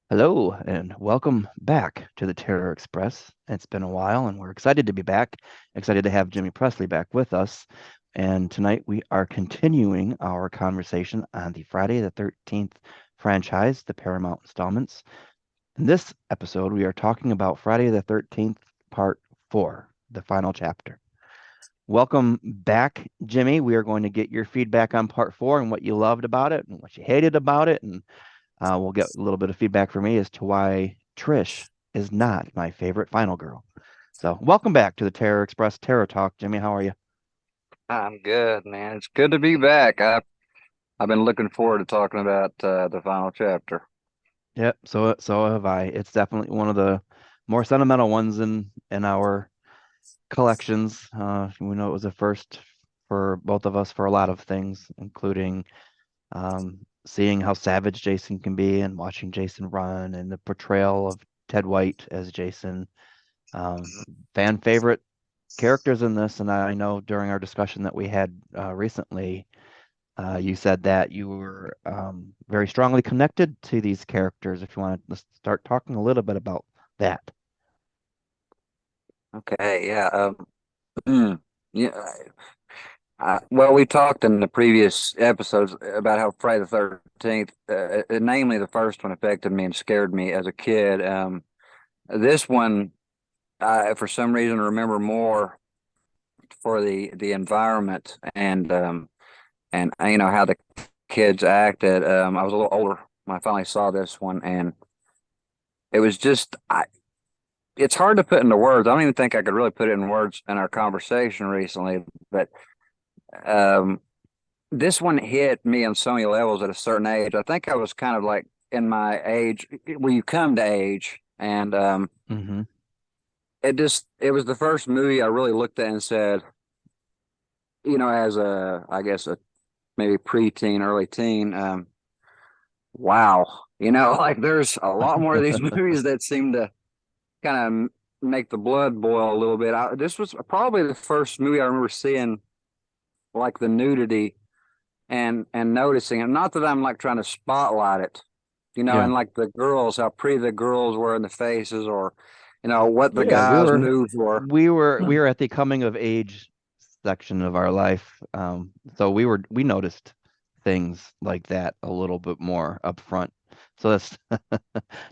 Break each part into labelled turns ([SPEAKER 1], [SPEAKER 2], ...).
[SPEAKER 1] Hello and welcome back to the Terror Express. It's been a while and we're excited to be back. Excited to have Jimmy Pressley back with us. And tonight we are continuing our conversation on the Friday the 13th franchise, the Paramount installments. In this episode, we are talking about Friday the 13th, Part 4, the final chapter. Welcome back, Jimmy. We are going to get your feedback on Part 4 and what you loved about it and what you hated about it, and we'll get a little bit of feedback from me as to why Trish is not my favorite final girl. So, welcome back to the Terror Express Terror Talk, Jimmy. How are you?
[SPEAKER 2] I'm good, man. It's good to be back. I've been looking forward to talking about the final chapter.
[SPEAKER 1] Yep. So have I. It's definitely one of the more sentimental ones in our collections. We know it was a first for both of us for a lot of things, including seeing how savage Jason can be and watching Jason run and the portrayal of Ted White as Jason. Um, Fan favorite characters in this, and I know during our discussion that we had recently, you said that you were very strongly connected to these characters. If you want to start talking a little bit about that.
[SPEAKER 2] Okay, yeah. Yeah. Well, we talked in the previous episodes about how Friday the 13th, namely the first one, affected me and scared me as a kid. This one, I for some reason remember more for the environment and how the kids acted. I was a little older when I finally saw this one, and it was just it's hard to put into words. I don't even think I could really put it in words in our conversation recently, but um, this one hit me on so many levels at a certain age. I think I was kind of like in my age where you come to age, and
[SPEAKER 1] Mm-hmm.
[SPEAKER 2] it was the first movie I really looked at and said, as I guess a maybe preteen, early teen, wow, like there's a lot more of these movies that seem to kind of make the blood boil a little bit. This was probably the first movie I remember seeing like the nudity and noticing it. Not that I'm like trying to spotlight it,
[SPEAKER 1] Yeah.
[SPEAKER 2] and like the girls, how pretty the girls were in the faces, or what the
[SPEAKER 1] Yeah, we
[SPEAKER 2] guys'
[SPEAKER 1] were
[SPEAKER 2] moves were.
[SPEAKER 1] we were we were at the coming of age section of our life. So we noticed things like that a little bit more up front. So that's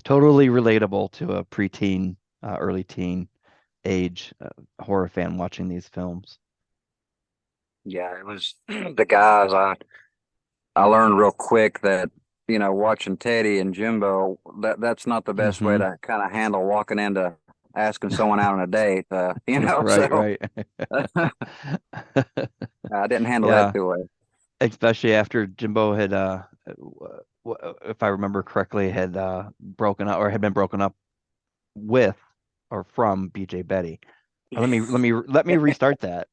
[SPEAKER 1] totally relatable to a preteen, early teen age horror fan watching these films.
[SPEAKER 2] Yeah, it was the guys. I learned real quick that watching Teddy and Jimbo, that's not the best way
[SPEAKER 1] Hmm.
[SPEAKER 2] to kind of handle walking into asking someone out on a date.
[SPEAKER 1] Right,
[SPEAKER 2] So
[SPEAKER 1] right.
[SPEAKER 2] I didn't handle that
[SPEAKER 1] Yeah,
[SPEAKER 2] too well.
[SPEAKER 1] especially after Jimbo had, if I remember correctly, had broken up or had been broken up with or from BJ Betty. Let me restart that.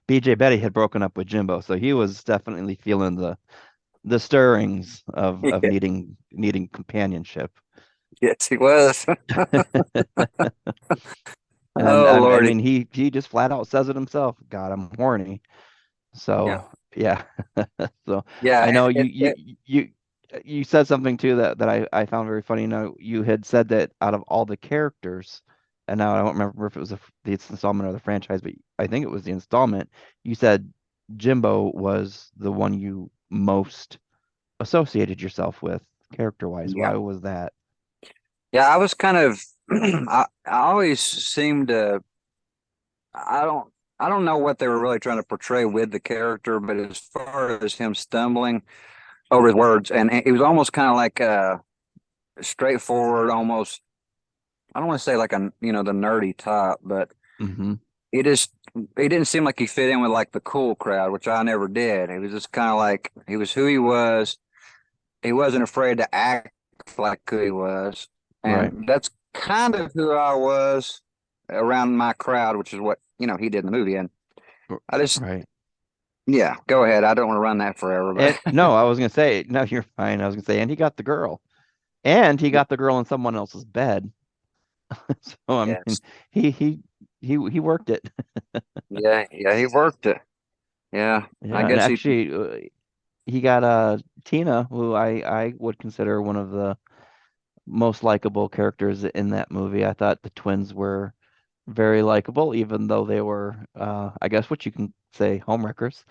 [SPEAKER 1] BJ Betty had broken up with Jimbo, so he was definitely feeling the stirrings of
[SPEAKER 2] Yeah.
[SPEAKER 1] needing companionship.
[SPEAKER 2] Yes, he was.
[SPEAKER 1] And
[SPEAKER 2] Oh
[SPEAKER 1] I
[SPEAKER 2] Lordy.
[SPEAKER 1] mean, he just flat out says it himself. God, I'm horny.
[SPEAKER 2] Yeah.
[SPEAKER 1] So yeah. So
[SPEAKER 2] Yeah.
[SPEAKER 1] I know you
[SPEAKER 2] It,
[SPEAKER 1] you
[SPEAKER 2] it,
[SPEAKER 1] you you said something too that I found very funny. Now you had said that out of all the characters, and now I don't remember if it was the installment or the franchise, but I think it was the installment. You said Jimbo was the one you most associated yourself with character wise.
[SPEAKER 2] yeah.
[SPEAKER 1] Why was that?
[SPEAKER 2] Yeah. I was kind of, I always seemed to, I don't, I don't know what they were really trying to portray with the character, but as far as him stumbling over his words, and it was almost kind of like straightforward, almost, I don't want to say like the nerdy type, but
[SPEAKER 1] Hmm.
[SPEAKER 2] it just, it didn't seem like he fit in with like the cool crowd, which I never did. He was just kind of like, he was who he was. He wasn't afraid to act like who he was.
[SPEAKER 1] Right.
[SPEAKER 2] And that's kind of who I was around my crowd, which is what, he did in the movie. And I just,
[SPEAKER 1] Right.
[SPEAKER 2] yeah, go ahead. I don't want to run that forever,
[SPEAKER 1] And
[SPEAKER 2] but
[SPEAKER 1] no, I was gonna say, no, you're fine. I was gonna say, and he got the girl. And he
[SPEAKER 2] yeah,
[SPEAKER 1] got the girl in someone else's bed. So I mean,
[SPEAKER 2] yes.
[SPEAKER 1] he he he worked it.
[SPEAKER 2] Yeah, yeah, he worked it. Yeah. I
[SPEAKER 1] Yeah, and
[SPEAKER 2] guess
[SPEAKER 1] actually, he got Tina, who I would consider one of the most likable characters in that movie. I thought the twins were very likable, even though they were, I guess what you can say, homewreckers.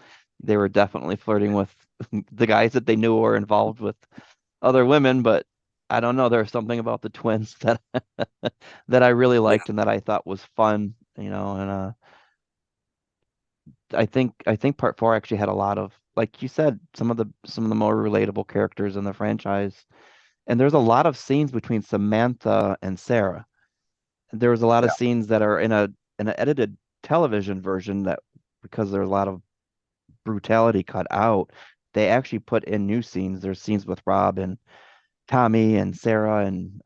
[SPEAKER 1] They were definitely flirting with the guys that they knew were involved with other women, but I don't know. There's something about the twins that that I really
[SPEAKER 2] Yeah,
[SPEAKER 1] liked and that I thought was fun, and I think part four actually had a lot of, like you said, some of the more relatable characters in the franchise. And there's a lot of scenes between Samantha and Sarah. There was a lot of
[SPEAKER 2] yeah.
[SPEAKER 1] scenes that are in an edited television version that, because there's a lot of brutality cut out, they actually put in new scenes. There's scenes with Rob and Tommy and Sarah and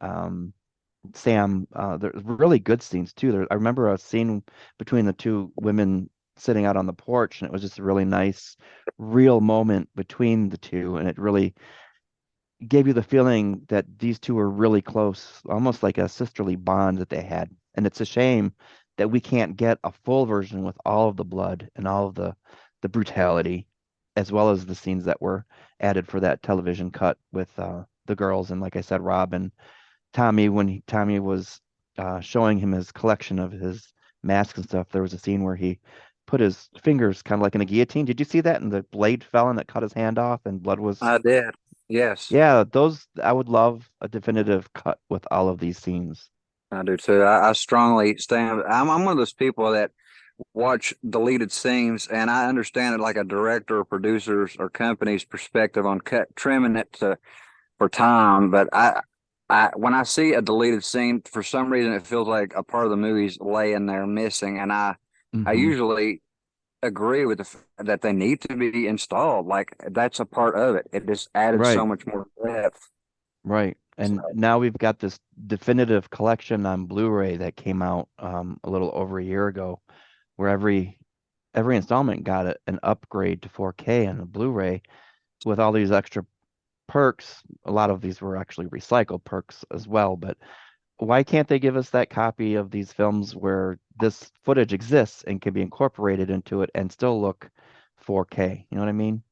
[SPEAKER 1] Sam. There's really good scenes too. I remember a scene between the two women sitting out on the porch, and it was just a really nice, real moment between the two, and it really gave you the feeling that these two were really close, almost like a sisterly bond that they had. And it's a shame that we can't get a full version with all of the blood and all of the brutality, as well as the scenes that were added for that television cut with the girls. And like I said, Rob and Tommy, when Tommy was showing him his collection of his masks and stuff, there was a scene where he put his fingers kind of like in a guillotine. Did you see that? And the blade fell and it cut his hand off, and blood was.
[SPEAKER 2] I did. Yes,
[SPEAKER 1] Yeah, those I would love a definitive cut with all of these scenes.
[SPEAKER 2] I do too. I strongly stand. I'm one of those people that watch deleted scenes, and I understand it like a director or producer's or company's perspective on trimming it for time. But I when I see a deleted scene, for some reason it feels like a part of the movie's laying there missing, and I
[SPEAKER 1] Hmm.
[SPEAKER 2] usually agree with that they need to be installed. Like that's a part of it. It just added so
[SPEAKER 1] Right,
[SPEAKER 2] much more depth.
[SPEAKER 1] right. And
[SPEAKER 2] So,
[SPEAKER 1] now we've got this definitive collection on Blu-ray that came out a little over a year ago, where every installment got an upgrade to 4K on the Blu-ray with all these extra perks. A lot of these were actually recycled perks as well, but why can't they give us that copy of these films where this footage exists and can be incorporated into it and still look 4K? You know what I mean?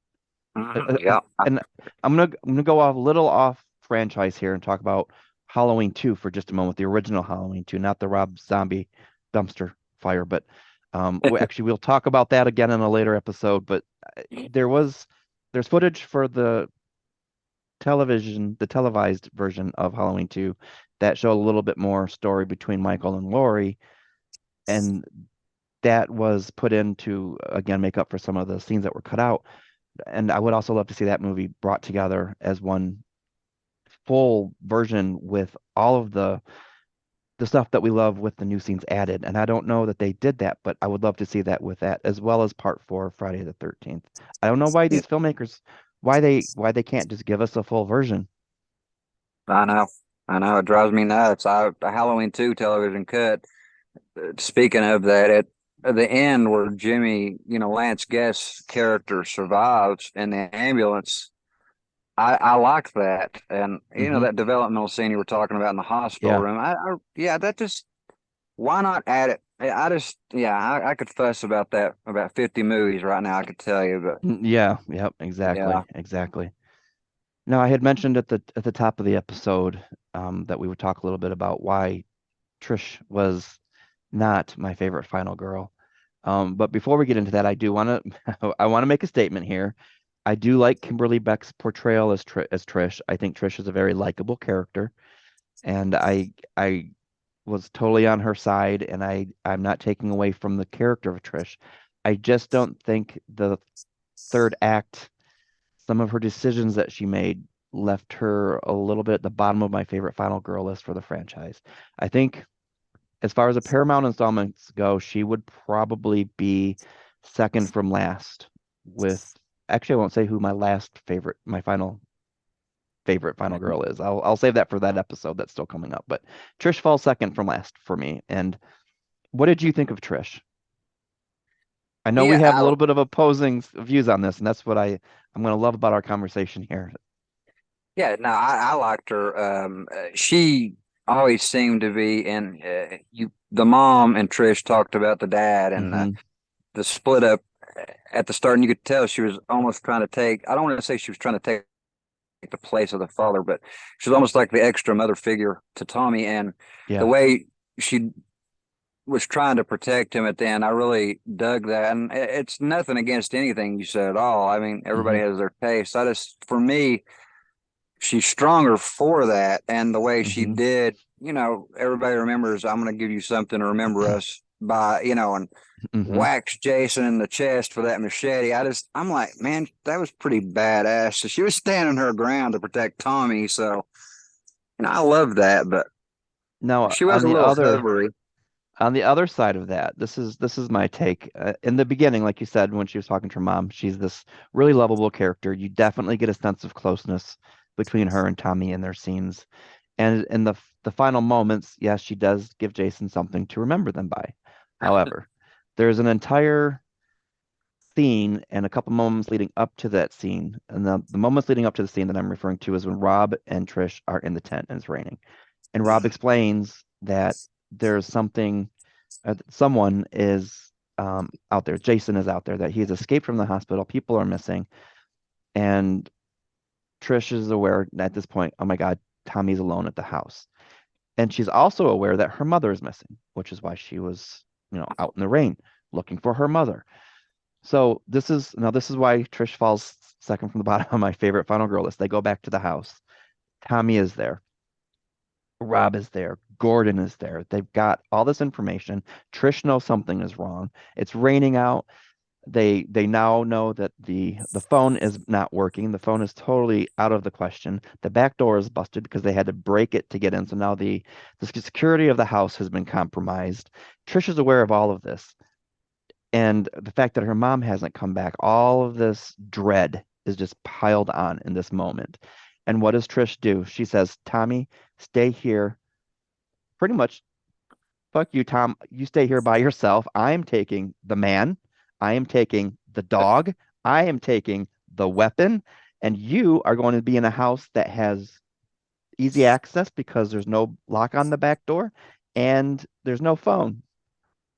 [SPEAKER 2] yeah.
[SPEAKER 1] And I'm gonna go off a little off franchise here and talk about Halloween 2 for just a moment, the original Halloween 2, not the Rob Zombie dumpster fire, but actually we'll talk about that again in a later episode. But there was there's footage for the televised version of Halloween 2 that showed a little bit more story between Michael and Laurie, and that was put in to again make up for some of the scenes that were cut out. And I would also love to see that movie brought together as one full version with all of the stuff that we love with the new scenes added. And I don't know that they did that, but I would love to see that with that as well as part four of Friday the 13th. I don't know why
[SPEAKER 2] Yeah,
[SPEAKER 1] these filmmakers why they can't just give us a full version.
[SPEAKER 2] I know. I know. It drives me nuts. The Halloween 2 television cut. Speaking of that, at the end where Jimmy, Lance Guest's character survives in the ambulance, I like that. And,
[SPEAKER 1] Hmm.
[SPEAKER 2] that developmental scene you were talking about in the hospital
[SPEAKER 1] Yeah.
[SPEAKER 2] room. Yeah, that just, why not add it? I just, yeah, I could fuss about that, about 50 movies right now, I could tell you, but
[SPEAKER 1] Yeah, yep,
[SPEAKER 2] yeah.
[SPEAKER 1] exactly, exactly. Now, I had mentioned at the top of the episode that we would talk a little bit about why Trish was not my favorite final girl. But before we get into that, I do want to I want to make a statement here. I do like Kimberly Beck's portrayal as Trish. I think Trish is a very likable character, and I was totally on her side, and I'm not taking away from the character of Trish. I just don't think the third act, some of her decisions that she made left her a little bit at the bottom of my favorite final girl list for the franchise. I think as far as the Paramount installments go, she would probably be second from last with actually I won't say who my final favorite final girl is. I'll save that for that episode that's still coming up. But Trish falls second from last for me. And what did you think of Trish? I know we
[SPEAKER 2] Yeah,
[SPEAKER 1] have a little bit of opposing views on this, and that's what I'm going to love about our conversation here.
[SPEAKER 2] yeah, no, I liked her. She always seemed to be, and the mom and Trish talked about the dad and
[SPEAKER 1] Hmm.
[SPEAKER 2] the split up at the start, and you could tell she was almost trying to take. I don't want to say she was trying to take the place of the father, but she's almost like the extra mother figure to Tommy. And the
[SPEAKER 1] Yeah.
[SPEAKER 2] way she was trying to protect him at the end, I really dug that. And it's nothing against anything you said at all. I mean,
[SPEAKER 1] Hmm.
[SPEAKER 2] everybody has their taste. For me, she's stronger for that. And the way she
[SPEAKER 1] Hmm.
[SPEAKER 2] did, everybody remembers, I'm going to give you something to remember us by, and
[SPEAKER 1] Hmm.
[SPEAKER 2] whacks Jason in the chest for that machete. I'm like, man, that was pretty badass. So she was standing her ground to protect Tommy. So, I love that, but
[SPEAKER 1] Now,
[SPEAKER 2] she was a little hovery.
[SPEAKER 1] on the other side of that, this is my take. In the beginning, like you said, when she was talking to her mom, she's this really lovable character. You definitely get a sense of closeness between her and Tommy in their scenes. And in the final moments, yes, she does give Jason something to remember them by. However, there's an entire scene and a couple moments leading up to that scene. And the moments leading up to the scene that I'm referring to is when Rob and Trish are in the tent and it's raining. And Rob explains that there's someone is out there. Jason is out there, that he's escaped from the hospital. People are missing. And Trish is aware at this point, oh my God, Tommy's alone at the house. And she's also aware that her mother is missing, which is why she was, out in the rain looking for her mother. So this is why Trish falls second from the bottom of my favorite final girl list. They go back to the house. Tommy is there. Rob is there. Gordon is there. They've got all this information. Trish knows something is wrong. It's raining out. They now know that the phone is not working. The phone is totally out of the question. The back door is busted because they had to break it to get in. So now the security of the house has been compromised. Trish is aware of all of this. And the fact that her mom hasn't come back, all of this dread is just piled on in this moment. And what does Trish do? She says, Tommy, stay here. Pretty much, fuck you, Tom. You stay here by yourself. I am taking the man. I am taking the dog. I am taking the weapon. And you are going to be in a house that has easy access because there's no lock on the back door and there's no phone.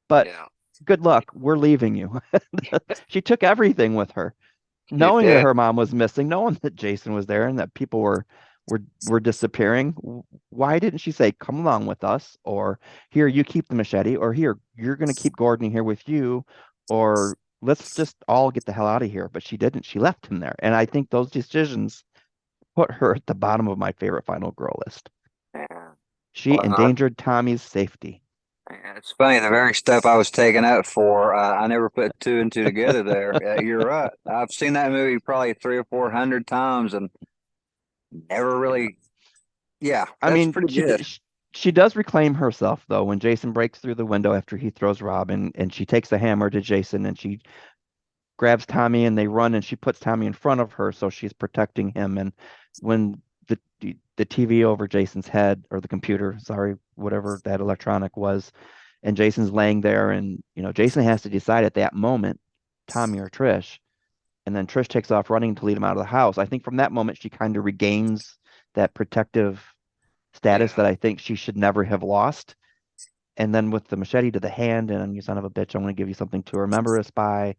[SPEAKER 1] But
[SPEAKER 2] Yeah,
[SPEAKER 1] good luck. We're leaving you. She took everything with her,
[SPEAKER 2] she
[SPEAKER 1] knowing that
[SPEAKER 2] did.
[SPEAKER 1] her mom was missing, knowing that Jason was there and that people were disappearing. Why didn't she say, "Come along with us," or "Here, you keep the machete," or "Here, you're going to keep Gordon here with you," or "Let's just all get the hell out of here"? But she didn't. She left him there, and I think those decisions put her at the bottom of my favorite final girl list.
[SPEAKER 2] Yeah.
[SPEAKER 1] She
[SPEAKER 2] Well,
[SPEAKER 1] endangered Tommy's safety.
[SPEAKER 2] it's funny, the very stuff I was taking up for, I never put two and two together there. You're right. I've seen that movie probably 300 or 400 times and never really, yeah,
[SPEAKER 1] I
[SPEAKER 2] that's
[SPEAKER 1] mean,
[SPEAKER 2] pretty good.
[SPEAKER 1] she does reclaim herself though when Jason breaks through the window after he throws Rob, and she takes the hammer to Jason and she grabs Tommy and they run and she puts Tommy in front of her so she's protecting him. And when the TV over Jason's head, or the computer, sorry, whatever that electronic was, and Jason's laying there, and Jason has to decide at that moment, Tommy or Trish. And then Trish takes off running to lead him out of the house. I think from that moment she kind of regains that protective status
[SPEAKER 2] Yeah.
[SPEAKER 1] that I think she should never have lost. And then with the machete to the hand, and you son of a bitch, I'm going to give you something to remember us by,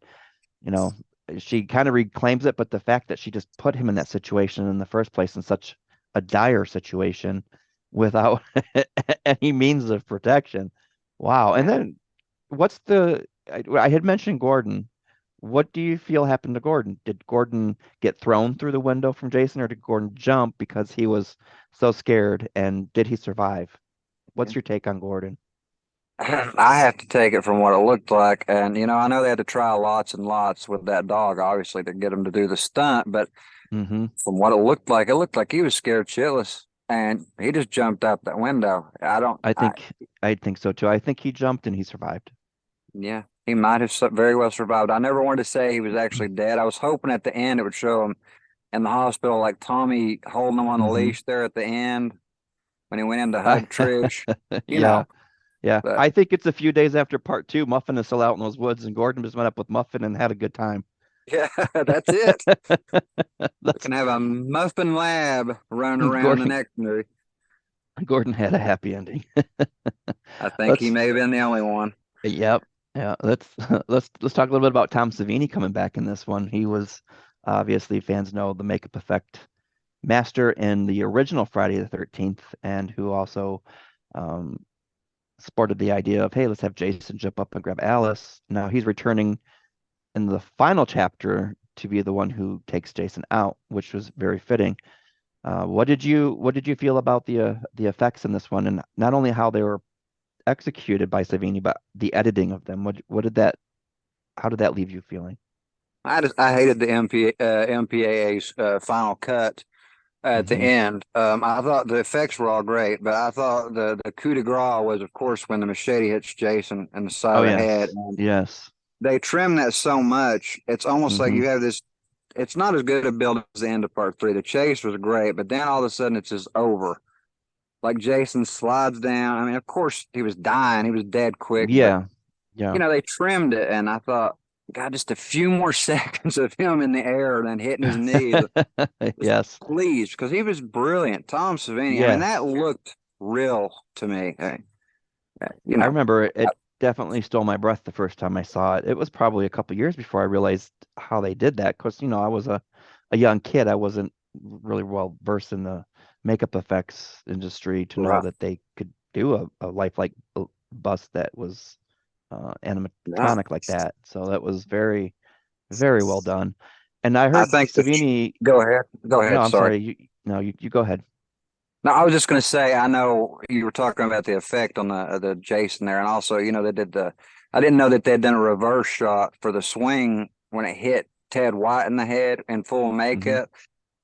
[SPEAKER 1] you know, she kind of reclaims it. But the fact that she just put him in that situation in the first place, in such a dire situation, without any means of protection. Wow. And
[SPEAKER 2] Yeah.
[SPEAKER 1] then I had mentioned Gordon. What do you feel happened to Gordon? Did Gordon get thrown through the window from Jason, or did Gordon jump because he was so scared? And did he survive? What's your take on Gordon?
[SPEAKER 2] I have to take it from what it looked like. And, I know they had to try lots and lots with that dog, obviously, to get him to do the stunt. But
[SPEAKER 1] Hmm.
[SPEAKER 2] from what it looked like he was scared shitless and he just jumped out that window.
[SPEAKER 1] I think I think so too. I think he jumped and he survived.
[SPEAKER 2] Yeah, he might have very well survived. I never wanted to say he was actually dead. I was hoping at the end it would show him in the hospital, like Tommy holding him on the
[SPEAKER 1] Hmm.
[SPEAKER 2] leash there at the end when he went in to hug Trish, you
[SPEAKER 1] Yeah,
[SPEAKER 2] know.
[SPEAKER 1] yeah.
[SPEAKER 2] But
[SPEAKER 1] I think it's a few days after part two. Muffin is still out in those woods, and Gordon just went up with Muffin and had a good time.
[SPEAKER 2] yeah, that's it. We
[SPEAKER 1] That's
[SPEAKER 2] can have a muffin lab running around the
[SPEAKER 1] Gordon.
[SPEAKER 2] next movie.
[SPEAKER 1] Gordon had a happy ending.
[SPEAKER 2] I think he
[SPEAKER 1] Let's.
[SPEAKER 2] may have been the only one.
[SPEAKER 1] Yep. Yeah. Let's let's talk a little bit about Tom Savini coming back in this one. He was, obviously, fans know the makeup effect master in the original Friday the 13th, and who also um, sported the idea of, hey, let's have Jason jump up and grab Alice. Now he's returning in the final chapter to be the one who takes Jason out, which was very fitting. What did you feel about the effects in this one, and not only how they were executed by Savini, but the editing of them? What did that how did that leave you feeling?
[SPEAKER 2] I hated the MPAA's final cut at the
[SPEAKER 1] Hmm.
[SPEAKER 2] end. I thought the effects were all great, but I thought the coup de grace was, of course, when the machete hits Jason in the side
[SPEAKER 1] Oh
[SPEAKER 2] of the head,
[SPEAKER 1] yes,
[SPEAKER 2] and
[SPEAKER 1] yes.
[SPEAKER 2] they trimmed that so much. It's almost like
[SPEAKER 1] Hmm.
[SPEAKER 2] you have this. It's not as good a build as the end of part three. The chase was great, but then all of a sudden it's just over. Like Jason slides down. I mean, of course he was dying. He was dead quick, but
[SPEAKER 1] Yeah, yeah.
[SPEAKER 2] they trimmed it, and I thought, God, just a few more seconds of him in the air and hitting his knee. Just
[SPEAKER 1] Yes,
[SPEAKER 2] please, because he was brilliant. Tom Savini. I mean,
[SPEAKER 1] yes.
[SPEAKER 2] that looked real to me. You
[SPEAKER 1] I
[SPEAKER 2] know,
[SPEAKER 1] remember it definitely stole my breath the first time I saw it. It was probably a couple years before I realized how they did that, because I was a young kid. I wasn't really well versed in the makeup effects industry to know
[SPEAKER 2] right.
[SPEAKER 1] that they could do a lifelike bust that was
[SPEAKER 2] Yeah.
[SPEAKER 1] animatronic like that. So that was very, very well done. And I
[SPEAKER 2] I
[SPEAKER 1] heard
[SPEAKER 2] think that.
[SPEAKER 1] Savini.
[SPEAKER 2] Go ahead. Go
[SPEAKER 1] No,
[SPEAKER 2] ahead.
[SPEAKER 1] I'm
[SPEAKER 2] Sorry.
[SPEAKER 1] sorry. No, you go ahead.
[SPEAKER 2] No, I was just going to say, I know you were talking about the effect on the Jason there, and also, they did the. I didn't know that they'd done a reverse shot for the swing when it hit Ted White in the head in full
[SPEAKER 1] Hmm.
[SPEAKER 2] makeup.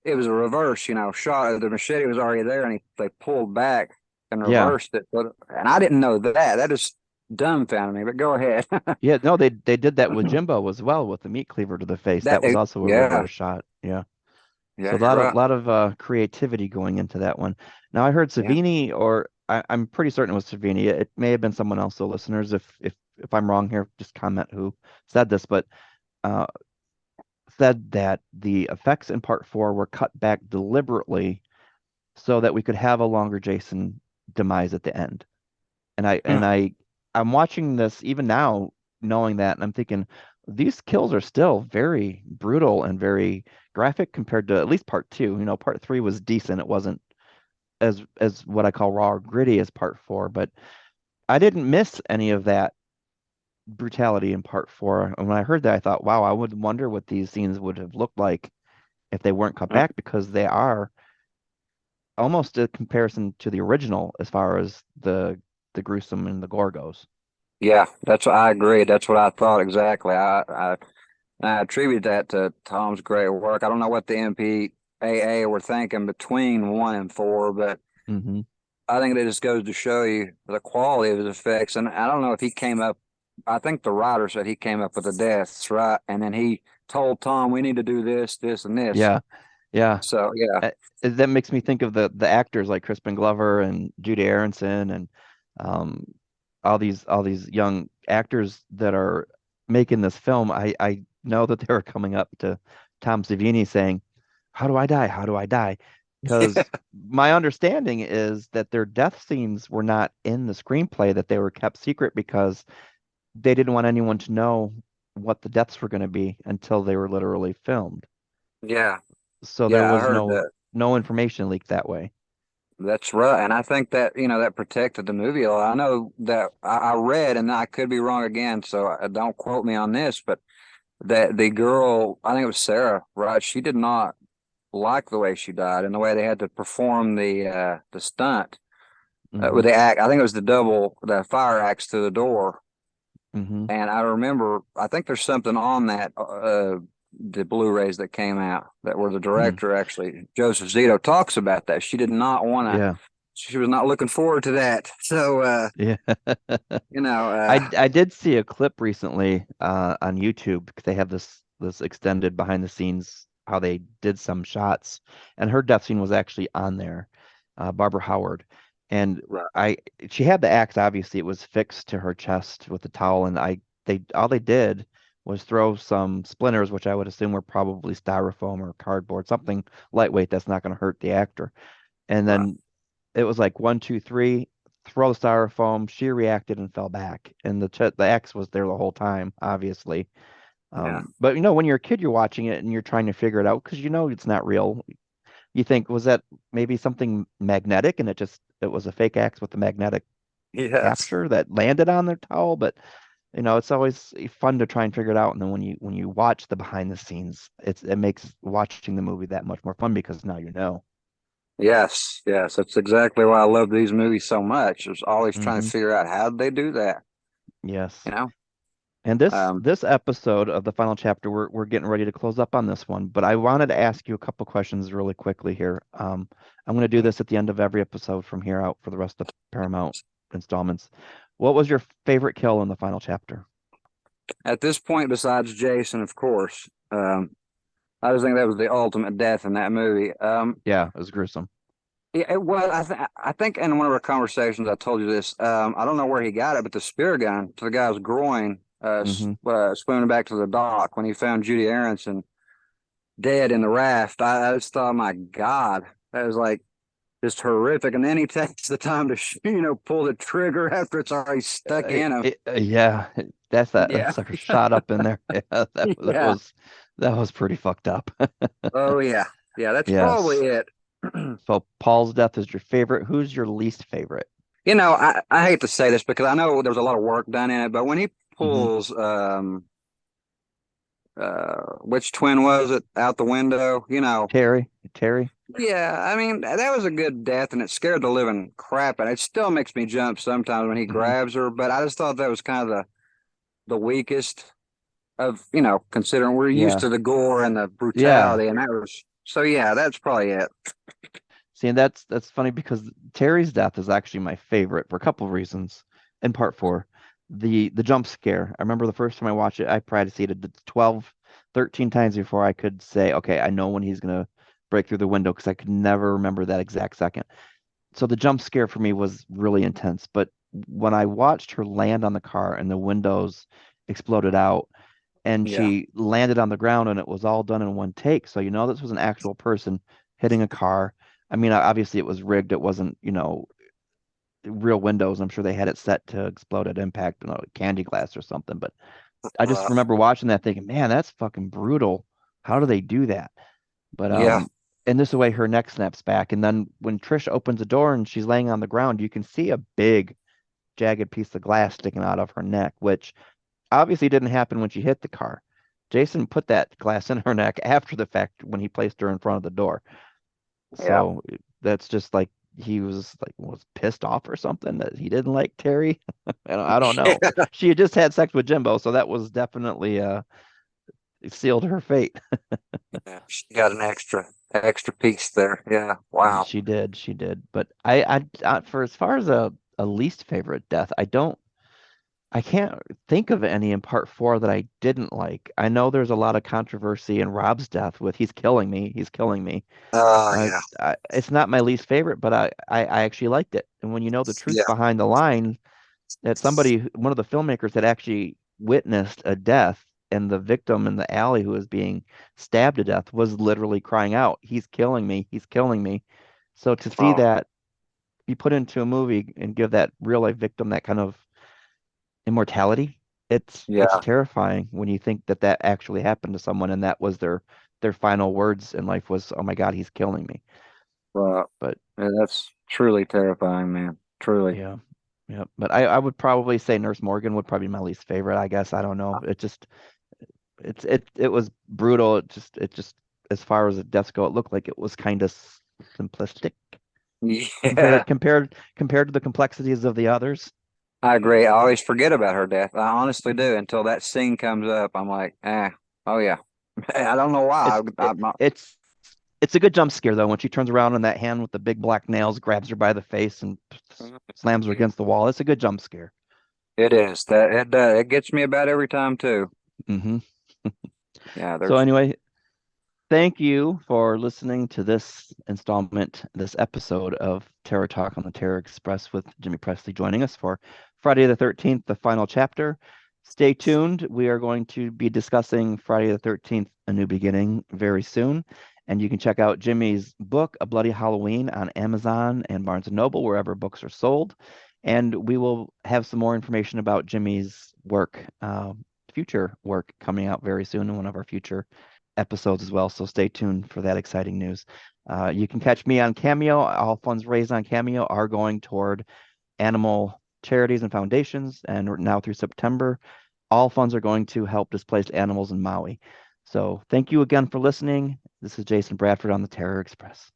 [SPEAKER 2] It was a reverse, shot. The machete was already there, and they pulled back and
[SPEAKER 1] Yeah.
[SPEAKER 2] reversed it. And I didn't know that. That just dumbfounded me. But go ahead.
[SPEAKER 1] Yeah, no, they did that with Jimbo as well with the meat cleaver to the face. That was also a
[SPEAKER 2] Yeah,
[SPEAKER 1] reverse shot. Yeah. So
[SPEAKER 2] yeah,
[SPEAKER 1] a
[SPEAKER 2] you're
[SPEAKER 1] lot of
[SPEAKER 2] right.
[SPEAKER 1] lot of creativity going into that one. Now I heard
[SPEAKER 2] Yeah.
[SPEAKER 1] Savini, or I'm pretty certain it was Savini. It may have been someone else. So listeners, if I'm wrong here, just comment who said this, but uh, said that the effects in part four were cut back deliberately so that we could have a longer Jason demise at the end. And I and
[SPEAKER 2] Hmm.
[SPEAKER 1] I I'm watching this even now, knowing that, and I'm thinking these kills are still very brutal and very graphic compared to at least part two. Part three was decent. It wasn't as what I call raw or gritty as part four, but I didn't miss any of that brutality in part four. And when I heard that, I thought, wow, I would wonder what these scenes would have looked like if they weren't cut back, because they are almost a comparison to the original as far as the gruesome and the gore goes.
[SPEAKER 2] Yeah, that's what I agree. That's what I thought exactly. I attribute that to Tom's great work. I don't know what the MPAA were thinking between one and four, but
[SPEAKER 1] Hmm.
[SPEAKER 2] I think that just goes to show you the quality of his effects. And I don't know if he came up. I think the writer said he came up with the deaths, right? And then he told Tom, "We need to do this, this, and this."
[SPEAKER 1] Yeah, yeah.
[SPEAKER 2] So yeah,
[SPEAKER 1] Uh, that makes me think of the actors like Crispin Glover and Judy Aronson and um, all these young actors that are making this film. I know that they were coming up to Tom Savini saying, "How do I die? How do I die?" Because my understanding is that their death scenes were not in the screenplay; that they were kept secret because they didn't want anyone to know what the deaths were going to be until they were literally filmed.
[SPEAKER 2] yeah,
[SPEAKER 1] So there
[SPEAKER 2] yeah. I
[SPEAKER 1] was
[SPEAKER 2] heard
[SPEAKER 1] no
[SPEAKER 2] that.
[SPEAKER 1] no information leaked that way.
[SPEAKER 2] That's right, and I think that that protected the movie a lot. I know that I read, and I could be wrong again, so don't quote me on this, but that the girl, I think it was Sarah, right? She did not like the way she died and the way they had to perform the stunt
[SPEAKER 1] Hmm.
[SPEAKER 2] with the act. I think it was the fire axe to the door.
[SPEAKER 1] Hmm.
[SPEAKER 2] And I remember, I think there's something on that the Blu-rays that came out that where the
[SPEAKER 1] Mm.
[SPEAKER 2] director actually Joseph Zito talks about that. She did not want to.
[SPEAKER 1] Yeah,
[SPEAKER 2] She was not looking forward to that. So
[SPEAKER 1] yeah.
[SPEAKER 2] you know,
[SPEAKER 1] I did see a clip recently on YouTube, because they have this extended behind the scenes how they did some shots, and her death scene was actually on there, Barbara Howard, and
[SPEAKER 2] right,
[SPEAKER 1] I she had the axe. Obviously, it was fixed to her chest with the towel, and they all they did was throw some splinters, which I would assume were probably styrofoam or cardboard, something lightweight that's not going to hurt the actor. And
[SPEAKER 2] right,
[SPEAKER 1] then it was like one, two, three, throw the styrofoam. She reacted and fell back, and the X was there the whole time, obviously.
[SPEAKER 2] yeah,
[SPEAKER 1] But when you're a kid, you're watching it and you're trying to figure it out because it's not real. You think, was that maybe something magnetic and it was a fake axe with a magnetic
[SPEAKER 2] Yes.
[SPEAKER 1] capture that landed on their towel? But it's always fun to try and figure it out. And then when you watch the behind the scenes, it makes watching the movie that much more fun because now you know.
[SPEAKER 2] Yes, yes, that's exactly why I love these movies so much. Is always trying to
[SPEAKER 1] Hmm.
[SPEAKER 2] figure out how did they do that,
[SPEAKER 1] Yes.
[SPEAKER 2] you know?
[SPEAKER 1] And this
[SPEAKER 2] Um,
[SPEAKER 1] this episode of the final chapter, we're getting ready to close up on this one, but I wanted to ask you a couple questions really quickly here. I'm going to do this at the end of every episode from here out for the rest of Paramount installments. What was your favorite kill in the final chapter?
[SPEAKER 2] at this point, besides Jason, of course, I just think that was the ultimate death in that movie.
[SPEAKER 1] Yeah, it was gruesome.
[SPEAKER 2] Yeah, well, I think in one of our conversations I told you this. I don't know where he got it, but the spear gun to the guy's groin,
[SPEAKER 1] Hmm.
[SPEAKER 2] swimming back to the dock when he found Judy Aronson dead in the raft. I just thought, my God, that was like just horrific. And then he takes the time to pull the trigger after it's already stuck in him.
[SPEAKER 1] Yeah,
[SPEAKER 2] Yeah,
[SPEAKER 1] that's like a shot up in there. Yeah,
[SPEAKER 2] yeah.
[SPEAKER 1] that was pretty fucked up.
[SPEAKER 2] Oh yeah, yeah. That's probably
[SPEAKER 1] Yes.
[SPEAKER 2] it.
[SPEAKER 1] So Paul's death is your favorite. Who's your least favorite?
[SPEAKER 2] I hate to say this because I know there was a lot of work done in it, but when he
[SPEAKER 1] Hmm.
[SPEAKER 2] pulls which twin was it out the window?
[SPEAKER 1] Terry.
[SPEAKER 2] Yeah, I mean that was a good death, and it scared the living crap, and it still makes me jump sometimes when he
[SPEAKER 1] Hmm.
[SPEAKER 2] grabs her. But I just thought that was kind of the weakest of considering we're used
[SPEAKER 1] Yeah.
[SPEAKER 2] to the gore and the
[SPEAKER 1] Yeah.
[SPEAKER 2] brutality, and that was so. Yeah, that's probably it.
[SPEAKER 1] See, and that's funny because Terry's death is actually my favorite for a couple of reasons. In part four, the jump scare. I remember the first time I watched it, I probably seen it 12, 13 times before I could say, okay, I know when he's gonna break through the window because I could never remember that exact second. So the jump scare for me was really intense. But when I watched her land on the car and the windows exploded out and
[SPEAKER 2] Yeah,
[SPEAKER 1] she landed on the ground and it was all done in one take. So this was an actual person hitting a car. I mean, obviously it was rigged. It wasn't, real windows. I'm sure they had it set to explode at impact, candy glass or something. But I just
[SPEAKER 2] uh,
[SPEAKER 1] remember watching that thinking, man, that's fucking brutal. How do they do that? But
[SPEAKER 2] yeah,
[SPEAKER 1] and this way her neck snaps back. And then when Trish opens the door and she's laying on the ground, you can see a big jagged piece of glass sticking out of her neck, which obviously didn't happen when she hit the car. Jason put that glass in her neck after the fact when he placed her in front of the door.
[SPEAKER 2] yeah,
[SPEAKER 1] So that's just like he was pissed off or something that he didn't like Terry. I don't know.
[SPEAKER 2] yeah.
[SPEAKER 1] She had just had sex with Jimbo, so that was definitely sealed her fate.
[SPEAKER 2] Yeah, she got an extra piece there. Yeah, wow.
[SPEAKER 1] She did. But for as far as a least favorite death, I can't think of any in part four that I didn't like. I know there's a lot of controversy in Rob's death with he's killing me.
[SPEAKER 2] Oh yeah,
[SPEAKER 1] It's not my least favorite, but I actually liked it. And when you know the truth
[SPEAKER 2] yeah.
[SPEAKER 1] behind the line, that one of the filmmakers had actually witnessed a death, and the victim in the alley who was being stabbed to death was literally crying out, "He's killing me! He's killing me!" So to see
[SPEAKER 2] Oh
[SPEAKER 1] that be put into a movie and give that real life victim that kind of immortality, it's
[SPEAKER 2] yeah.
[SPEAKER 1] terrifying when you think that that actually happened to someone and that was their final words in life was, "Oh my God, he's killing me."
[SPEAKER 2] Well,
[SPEAKER 1] But
[SPEAKER 2] yeah, that's truly terrifying, man. Truly.
[SPEAKER 1] yeah, yeah. But I would probably say Nurse Morgan would probably be my least favorite. I guess I don't know. It was brutal. It just as far as the deaths go, it looked like it was kind of simplistic
[SPEAKER 2] Yeah,
[SPEAKER 1] compared to the complexities of the others.
[SPEAKER 2] I agree. I always forget about her death. I honestly do until that scene comes up. I'm like, oh yeah. I don't know why.
[SPEAKER 1] It's it, it's it's a good jump scare though when she turns around and that hand with the big black nails grabs her by the face and slams her against the wall. It's a good jump scare.
[SPEAKER 2] It is that it gets me about every time too.
[SPEAKER 1] Hmm.
[SPEAKER 2] Yeah,
[SPEAKER 1] So
[SPEAKER 2] there's
[SPEAKER 1] anyway, thank you for listening to this episode of Terror Talk on the Terror Express with Jimmy Presley joining us for Friday the 13th, the final chapter. Stay tuned. We are going to be discussing Friday the 13th, A New Beginning, very soon. And you can check out Jimmy's book, A Bloody Halloween, on Amazon and Barnes and Noble, wherever books are sold. And we will have some more information about Jimmy's work, future work coming out very soon in one of our future episodes as well. So stay tuned for that exciting news. You can catch me on Cameo. All funds raised on Cameo are going toward animal charities and foundations. And now through September, all funds are going to help displaced animals in Maui. So thank you again for listening. This is Jason Bradford on the Terror Express.